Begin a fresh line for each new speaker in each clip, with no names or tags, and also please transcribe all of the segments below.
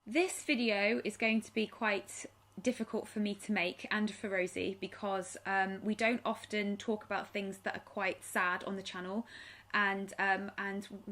This video is going to be quite difficult for me to make and for Rosie because we don't often talk about things that are quite sad on the channel, and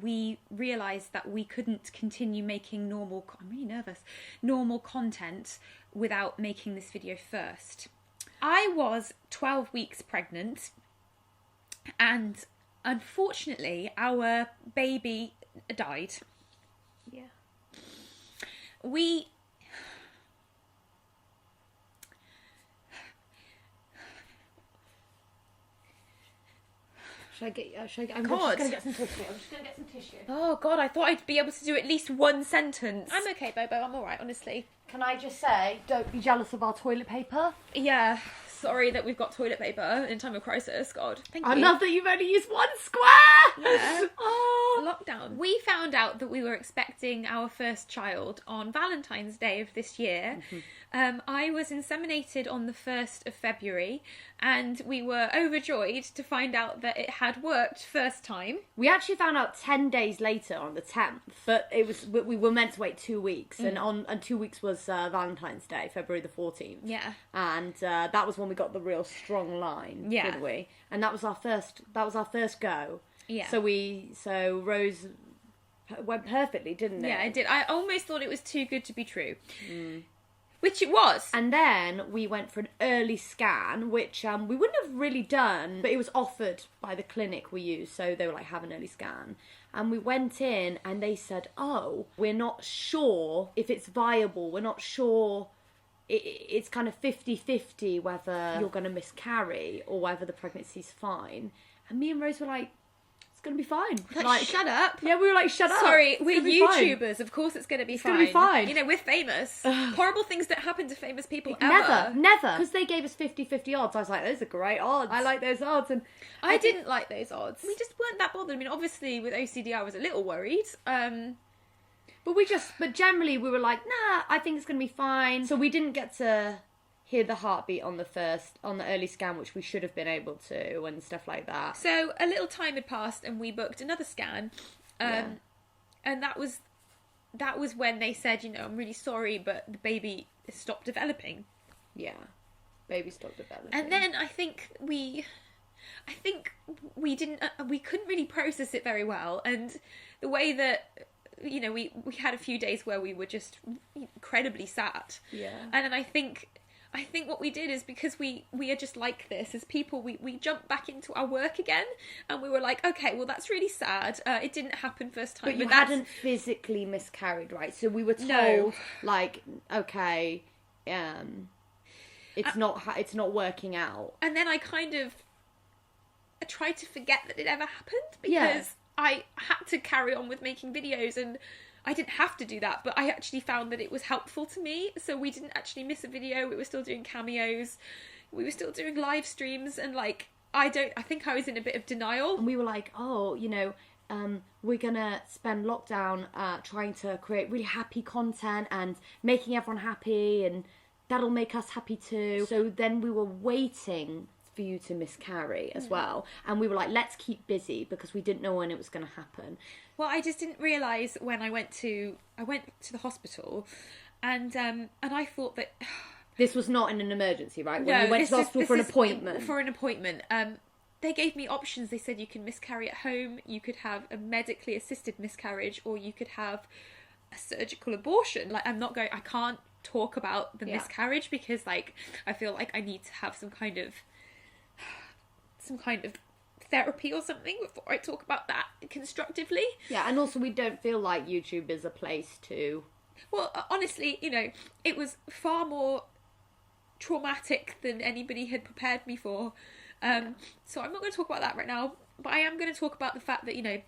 we realised that we couldn't continue making I'm really nervous, normal content without making this video first. I was 12 weeks pregnant and unfortunately our baby died.
Yeah. I'm just going to get some tissue.
Oh God, I thought I'd be able to do at least one sentence.
I'm okay, Bobo. I'm alright, honestly. Can I just say, don't be jealous of our toilet paper?
Yeah, sorry that we've got toilet paper in time of crisis. God, thank you.
I love that you've only used one square!
Yeah.
Oh.
Lockdown. We found out that we were expecting our first child on Valentine's Day of this year. I was inseminated on the 1st of February and we were overjoyed to find out that it had worked first time.
We actually found out 10 days later on the 10th, but we were meant to wait 2 weeks, and 2 weeks was Valentine's Day, February the 14th.
Yeah.
And that was when we got the real strong line, didn't we? And that was our first go.
Yeah.
So Rose went perfectly, didn't it?
Yeah, it did. I almost thought it was too good to be true. Which it was.
And then we went for an early scan, which we wouldn't have really done, but it was offered by the clinic we used, so they were like, have an early scan. And we went in and they said, oh, we're not sure if it's viable, we're not sure, it's kind of 50-50 whether you're going to miscarry or whether the pregnancy's fine. And me and Rose were like, it's going to be fine.
Like, shut up.
Yeah, we were like, shut up.
Sorry, we're YouTubers. Of course it's going to be fine.
It's going to be fine.
You know, we're famous. Horrible things that happen to famous people ever.
Never. Because they gave us 50-50 odds. I was like, those are great odds. I like those odds. And
I didn't like those odds. We just weren't that bothered. I mean, obviously with OCD I was a little worried.
But generally we were like, nah, I think it's going to be fine. So we didn't get to hear the heartbeat on the early scan, which we should have been able to, and stuff like that.
So a little time had passed and we booked another scan. And that was when they said, you know, I'm really sorry, but the baby stopped developing.
Yeah. Baby stopped developing.
And then I think we couldn't really process it very well. And the way that, you know, we had a few days where we were just incredibly sad.
Yeah.
And then I think what we did is, because we are just like this as people, we jumped back into our work again, and we were like, okay, well, that's really sad. It didn't happen first time.
But you hadn't physically miscarried, right? So we were told, like, okay, it's not working out.
And then I tried to forget that it ever happened, because I had to carry on with making videos, and I didn't have to do that, but I actually found that it was helpful to me. So we didn't actually miss a video. We were still doing cameos. We were still doing live streams. And like, I think I was in a bit of denial.
And we were like, oh, you know, we're going to spend lockdown trying to create really happy content and making everyone happy, and that'll make us happy too. So then we were waiting for you to miscarry as well, and we were like, let's keep busy, because we didn't know when it was going to happen.
Well, I just didn't realise when I went to the hospital, and I thought that
this was not in an emergency, right? When you went to the hospital for an appointment.
For an appointment, they gave me options. They said you can miscarry at home, you could have a medically assisted miscarriage, or you could have a surgical abortion. Like, I can't talk about the miscarriage, because like I feel like I need to have some kind of therapy or something before I talk about that constructively.
Yeah, and also we don't feel like YouTube is a place to...
Well, honestly, you know, it was far more traumatic than anybody had prepared me for. So I'm not going to talk about that right now, but I am going to talk about the fact that, you know,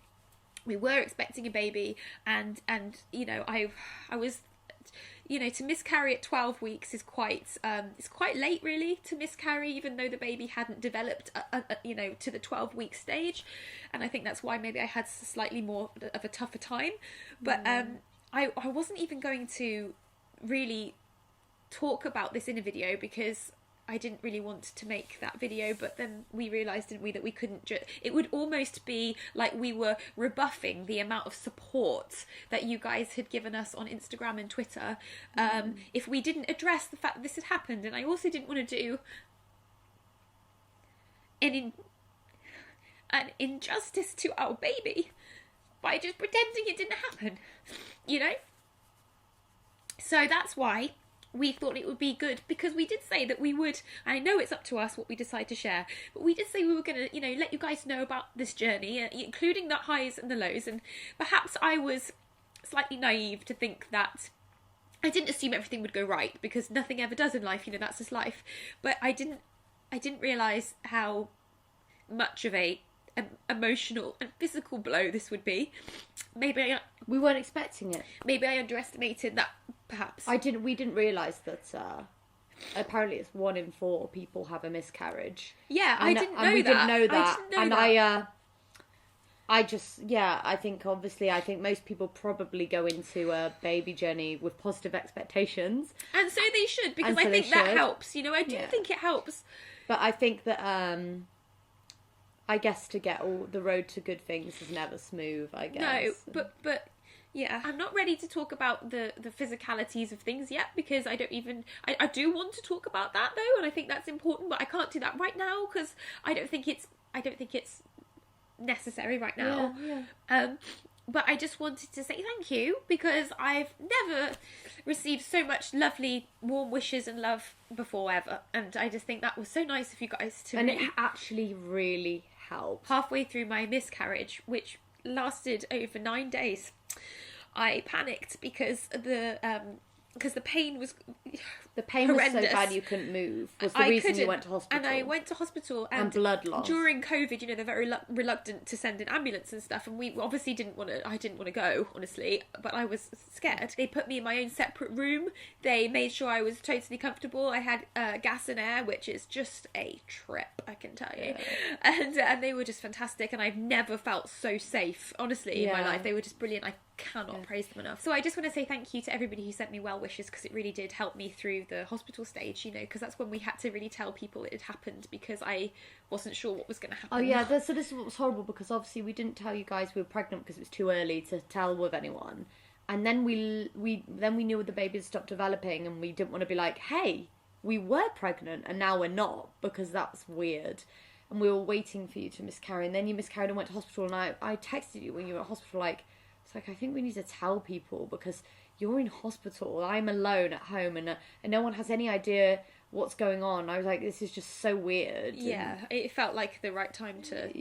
we were expecting a baby, and you know, I was... You know, to miscarry at 12 weeks is it's quite late, really, to miscarry, even though the baby hadn't developed, you know, to the 12-week stage. And I think that's why maybe I had slightly more of a tougher time. But I wasn't even going to really talk about this in a video, because I didn't really want to make that video, but then we realised, didn't we, that we couldn't it would almost be like we were rebuffing the amount of support that you guys had given us on Instagram and Twitter, if we didn't address the fact that this had happened. And I also didn't want to do an injustice to our baby by just pretending it didn't happen, you know? So that's why we thought it would be good, because we did say that we would, and I know it's up to us what we decide to share, but we did say we were going to, you know, let you guys know about this journey, including the highs and the lows. And perhaps I was slightly naive to think that I didn't assume everything would go right, because nothing ever does in life, you know, that's just life. But I didn't realise how much of a emotional and physical blow this would be.
We weren't expecting it.
Maybe I underestimated that, perhaps.
We didn't realise that apparently it's 1 in 4 people have a miscarriage.
Yeah,
I
didn't know
we
that.
didn't know that.
And
I think most people probably go into a baby journey with positive expectations.
And so they should, because I think that helps. You know, I do think it helps.
But I think that, I guess to get all the road to good things is never smooth, I guess.
No, but yeah, I'm not ready to talk about the physicalities of things yet, because I don't even, I do want to talk about that though, and I think that's important, but I can't do that right now, because I don't think it's necessary right now.
Yeah.
But I just wanted to say thank you, because I've never received so much lovely, warm wishes and love before, ever. And I just think that was so nice of you guys to...
And it actually really helped.
Halfway through my miscarriage, which lasted over 9 days, I panicked because the pain was...
The pain
horrendous.
was so bad you couldn't move. Was the reason you went to hospital.
And I went to hospital, and
blood loss.
During COVID, you know, they're very reluctant to send an ambulance and stuff, and we obviously didn't want to. I didn't want to go, honestly, but I was scared. They put me in my own separate room. They made sure I was totally comfortable. I had gas and air, which is just a trip, I can tell you. Yeah. And they were just fantastic, and I've never felt so safe, honestly, in my life. They were just brilliant. I cannot praise them enough. So I just want to say thank you to everybody who sent me well wishes, because it really did help me through the hospital stage, you know, because that's when we had to really tell people it had happened, because I wasn't sure what was going to happen.
Oh yeah, so this is what was horrible, because obviously we didn't tell you guys we were pregnant because it was too early to tell with anyone, and then we knew the baby had stopped developing, and we didn't want to be like, hey, we were pregnant and now we're not, because that's weird. And we were waiting for you to miscarry, and then you miscarried and went to hospital, and I texted you when you were at hospital, like, it's like, I think we need to tell people, because you're in hospital, I'm alone at home, and no one has any idea what's going on. I was like, this is just so weird.
Yeah, it felt like the right time to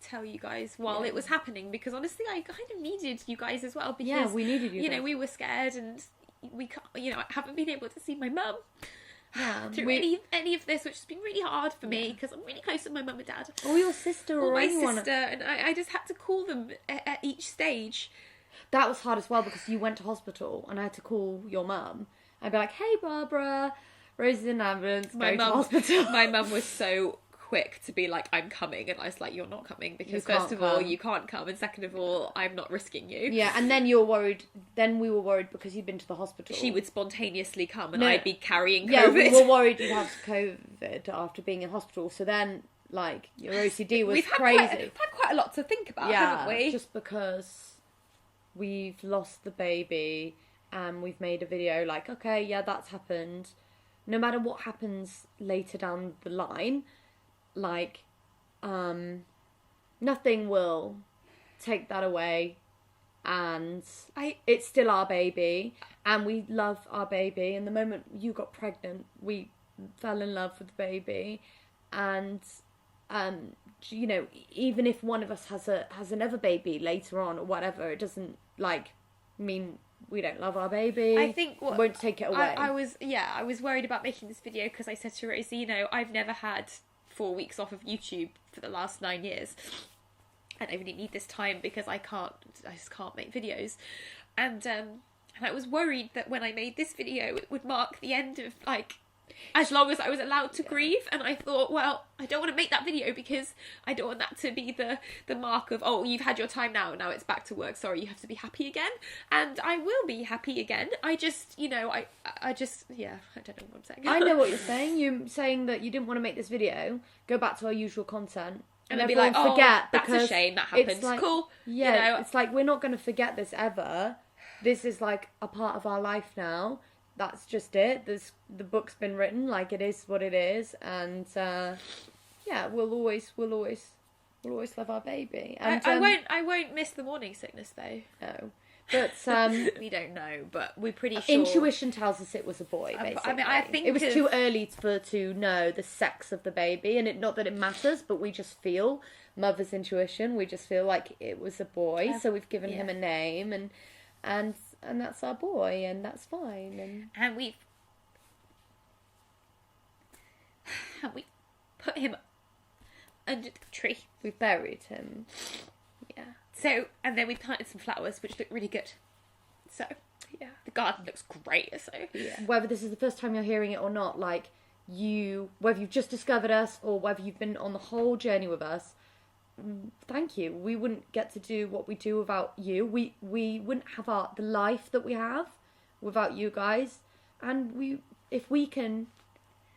tell you guys while it was happening, because honestly, I kind of needed you guys as well, because
we needed you.
You know, we were scared, and we can't, you know, I haven't been able to see my mum. Through any of this, which has been really hard for me, because I'm really close with my mum and dad.
Or your sister, or
my
anyone.
Sister, and I just had to call them at each stage.
That was hard as well, because you went to hospital, and I had to call your mum. I'd be like, hey Barbara, Rosie's in an ambulance, go to hospital.
My mum was so quick to be like, I'm coming, and I was like, you're not coming, because first of all, you can't come, and second of all, I'm not risking you.
Yeah, and then you were worried, then we were worried because you'd been to the hospital.
She would spontaneously come, and I'd be carrying COVID.
Yeah, we were worried you'd have COVID after being in hospital, so then, like, your OCD was crazy.
We've had quite a lot to think about, haven't we?
Just because we've lost the baby, and we've made a video like, okay, yeah, that's happened. No matter what happens later down the line, like, nothing will take that away, and it's still our baby, and we love our baby, and the moment you got pregnant, we fell in love with the baby, and you know, even if one of us has another baby later on or whatever, it doesn't, like, mean we don't love our baby.
I think
won't take it away.
I was worried about making this video, because I said to Rosie, you know, I've never had 4 weeks off of YouTube for the last 9 years, and I really need this time, because I just can't make videos, and I was worried that when I made this video, it would mark the end of, like, as long as I was allowed to grieve. And I thought, well, I don't want to make that video because I don't want that to be the mark of, oh, you've had your time now it's back to work, sorry, you have to be happy again. And I will be happy again. I just, I don't know what I'm saying.
I know what you're saying. You're saying that you didn't want to make this video, go back to our usual content.
And then be like, oh,
forget,
that's a shame that happened.
Like,
cool.
Yeah, it's like, we're not going to forget this ever. This is like a part of our life now. That's just it. The book's been written, like, it is what it is, and we'll always love our baby. And
I won't miss the morning sickness though.
No, but
we don't know, but we're pretty sure.
Intuition tells us it was a boy. Basically,
I mean, I think
it was too early to know the sex of the baby, and not that it matters, but we just feel mother's intuition. We just feel like it was a boy, so we've given him a name, and that's our boy, and that's fine. And
we put him under the tree.
We buried him. Yeah.
So, and then we planted some flowers, which look really good. So, yeah, the garden looks great. So,
yeah. Whether this is the first time you're hearing it or not, like, whether you've just discovered us or whether you've been on the whole journey with us, thank you. We wouldn't get to do what we do without you. We wouldn't have the life that we have without you guys. And if we can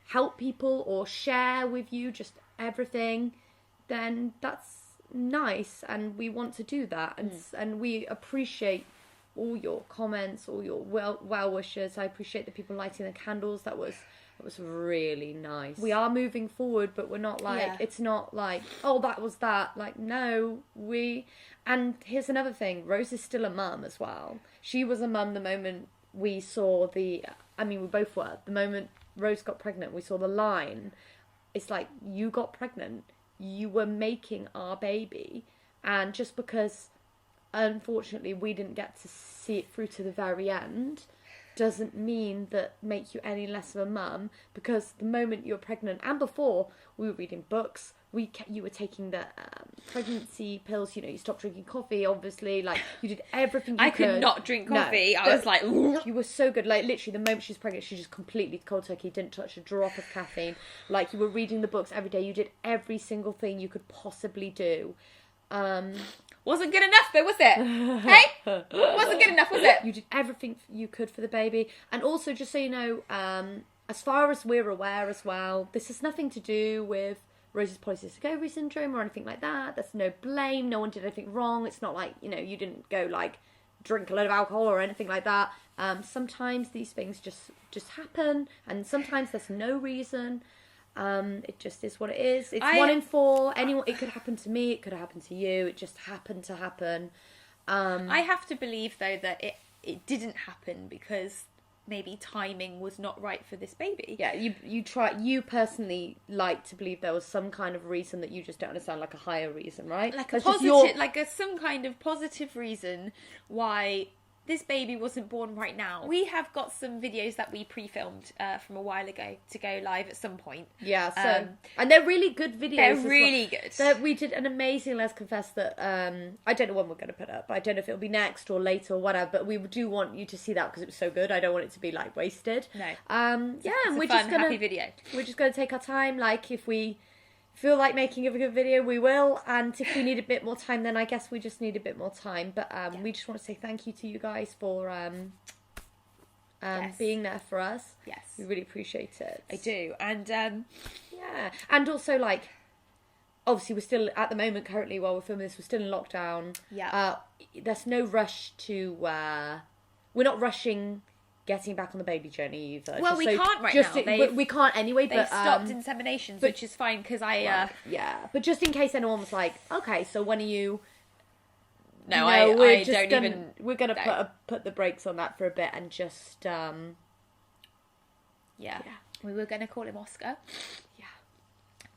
help people or share with you just everything, then that's nice, and we want to do that. And we appreciate all your comments, all your well wishes. I appreciate the people lighting the candles. That was really nice. We are moving forward, but we're not like, it's not like, oh, that was that. Like, no, and here's another thing. Rose is still a mum as well. She was a mum the moment we saw we both were. The moment Rose got pregnant, we saw the line. It's like, you got pregnant. You were making our baby. And just because, unfortunately, we didn't get to see it through to the very end, doesn't mean that make you any less of a mum, because the moment you were pregnant and before, we were reading books, you were taking the pregnancy pills, you stopped drinking coffee, obviously, like, you did everything you could.
I could not drink coffee. I was like,
you were so good, like, literally the moment she was pregnant, she just completely cold turkey, didn't touch a drop of caffeine, like, you were reading the books every day, you did every single thing you could possibly do.
Wasn't good enough though, was it? Hey? Wasn't good enough, was it?
You did everything you could for the baby. And also, just so you know, as far as we're aware as well, this has nothing to do with Rosie's polycystic ovary syndrome or anything like that. There's no blame. No one did anything wrong. It's not like, you didn't go, like, drink a load of alcohol or anything like that. Sometimes these things just happen, and sometimes there's no reason. It just is what it is. It's 1 in 4. Anyone, it could happen to me, it could have happened to you. It just happened to happen.
I have to believe though that it didn't happen because maybe timing was not right for this baby.
Yeah, you personally like to believe there was some kind of reason that you just don't understand, like a higher reason, right?
Like some kind of positive reason why this baby wasn't born right now. We have got some videos that we pre-filmed from a while ago to go live at some point.
Yeah, so and they're really good videos.
They're really good.
We did an amazing. Let's confess that I don't know when we're going to put up. I don't know if it'll be next or later or whatever. But we do want you to see that because it was so good. I don't want it to be like wasted.
No.
And we're
fun,
just gonna
happy video.
We're just going to take our time. Like, if we feel like making a good video, we will, and if we need a bit more time, then I guess we just need a bit more time. But we just want to say thank you to you guys for being there for us.
Yes,
we really appreciate it.
I do. And
yeah, and also, like, obviously we're still at the moment currently while we're filming this, we're still in lockdown.
Yeah,
there's no rush to we're not rushing getting back on the baby journey either.
Well, we can't right now.
We can't anyway.
They've stopped inseminations, which is fine because
yeah, but just in case anyone was like, okay, so when are you?
No,
We're gonna put the brakes on that for a bit and just
yeah. We were gonna call him Oscar.
Yeah.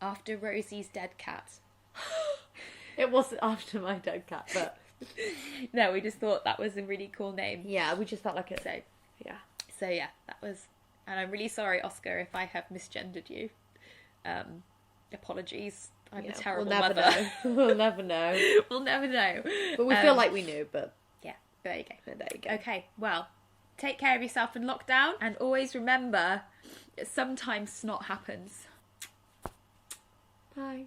After Rosie's dead cat.
It wasn't after my dead cat, but
no, we just thought that was a really cool name.
Yeah, we just felt like it.
So yeah, that was, and I'm really sorry, Oscar, if I have misgendered you. Apologies. I'm a terrible mother.
We'll never know.
We'll never know.
But we feel like we knew. But
yeah, there you go.
There you go.
Okay, well, Take care of yourself in lockdown, and always remember that sometimes snot happens.
Bye.